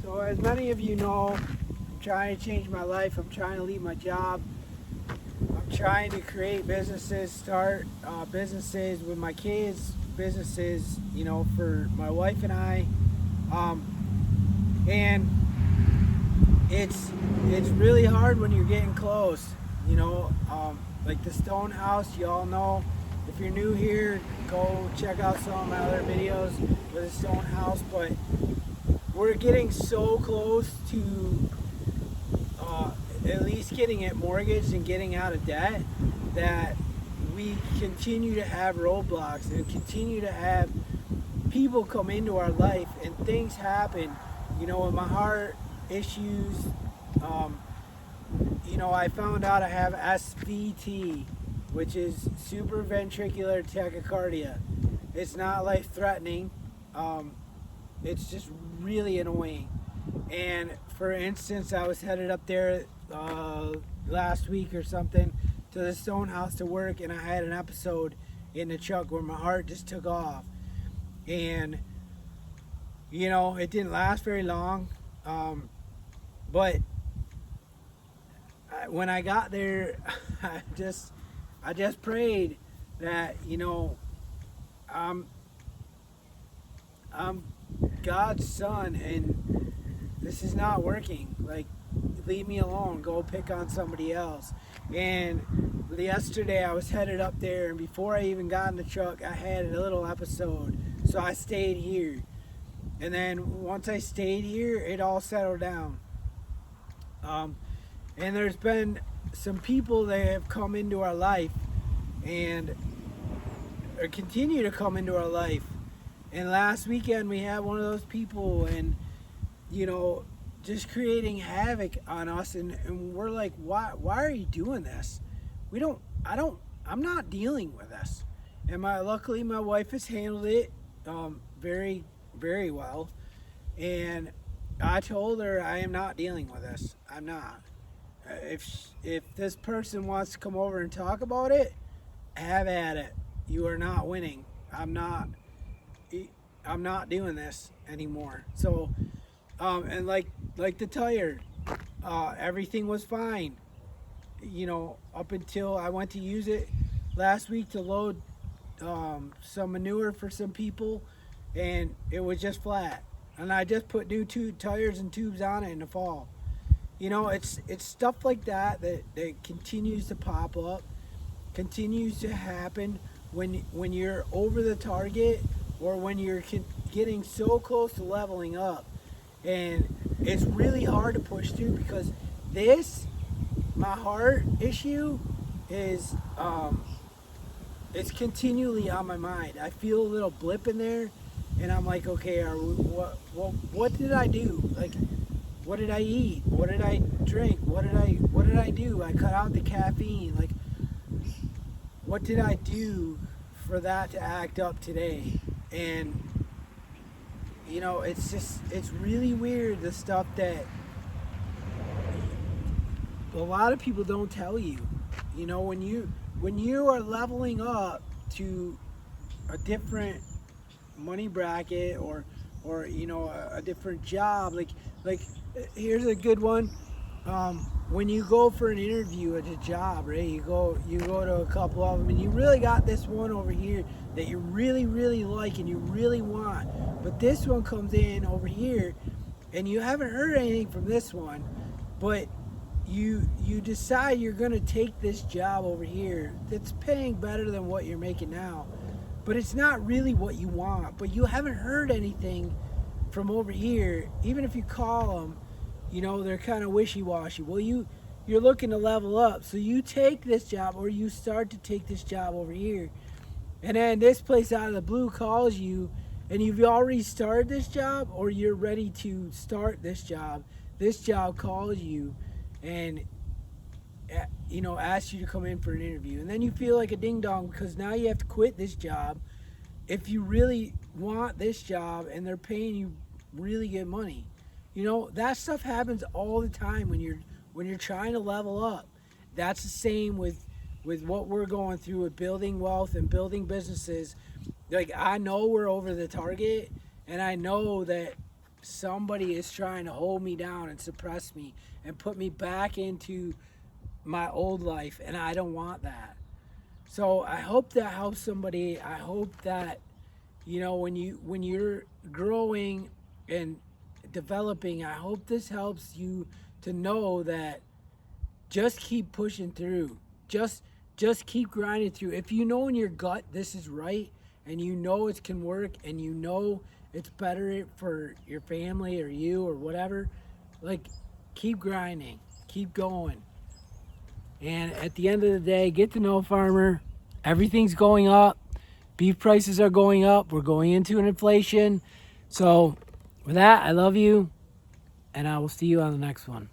So as many of you know, I'm trying to change my life. I'm trying to leave my job. I'm trying to create businesses, start businesses with my kids, businesses, for my wife and I. And it's really hard when you're getting close. Like the Stone House, you all know. If you're new here, go check out some of my other videos with the Stone House. But we're getting so close to at least getting it mortgaged and getting out of debt that we continue to have roadblocks and continue to have people come into our life and things happen. With my heart issues, I found out I have SVT, which is supraventricular tachycardia. It's not life threatening. It's just really annoying. And for instance, I was headed up there last week or something to the Stone House to work, and I had an episode in the truck where my heart just took off. And it didn't last very long, but when I got there, I just prayed that I'm God's son, and this is not working. Like, leave me alone. Go pick on somebody else. And yesterday I was headed up there, and before I even got in the truck, I had a little episode. So I stayed here. And then once I stayed here, it all settled down. And there's been some people that have come into our life and continue to come into our life. And last weekend we had one of those people, and just creating havoc on us, and we're like, why are you doing this? I'm not dealing with this. And luckily my wife has handled it very, very well. And I told her I am not dealing with this. I'm not. If this person wants to come over and talk about it, have at it. You are not winning. I'm not doing this anymore. So, and like the tire, everything was fine. Up until I went to use it last week to load some manure for some people, and it was just flat. And I just put new tires and tubes on it in the fall. It's stuff like that continues to pop up, continues to happen when you're over the target, or when you're getting so close to leveling up. And it's really hard to push through, because my heart issue is it's continually on my mind. I feel a little blip in there, and I'm like, okay, what did I do? Like, what did I eat? What did I drink? What did I do? I cut out the caffeine. Like, what did I do for that to act up today? And it's really weird, the stuff that a lot of people don't tell you. When you are leveling up to a different money bracket, or a different job, like here's a good one. When you go for an interview at a job, right? You go to a couple of them, and you really got this one over here that you really, really like and you really want, but this one comes in over here, and you haven't heard anything from this one, but you decide you're gonna take this job over here that's paying better than what you're making now, but it's not really what you want. But you haven't heard anything from over here. Even if you call them, they're kind of wishy-washy. Well, you're looking to level up, so you take this job, or you start to take this job over here, and then this place out of the blue calls you, and you've already started this job, or you're ready to start this job. This job calls you and asks you to come in for an interview, and then you feel like a ding dong, because now you have to quit this job if you really want this job, and they're paying you really good money. That stuff happens all the time when you're trying to level up. That's the same with what we're going through with building wealth and building businesses. Like, I know we're over the target, and I know that somebody is trying to hold me down and suppress me and put me back into my old life, and I don't want that. So I hope that helps somebody. I hope that, when you're growing and developing, I hope this helps you to know that just keep pushing through. Just keep grinding through. If you know in your gut this is right, and you know it can work, and you know it's better for your family or you or whatever, like, keep grinding, keep going. And at the end of the day, get to know a farmer. Everything's going up. Beef prices are going up. We're going into an inflation. So with that, I love you, and I will see you on the next one.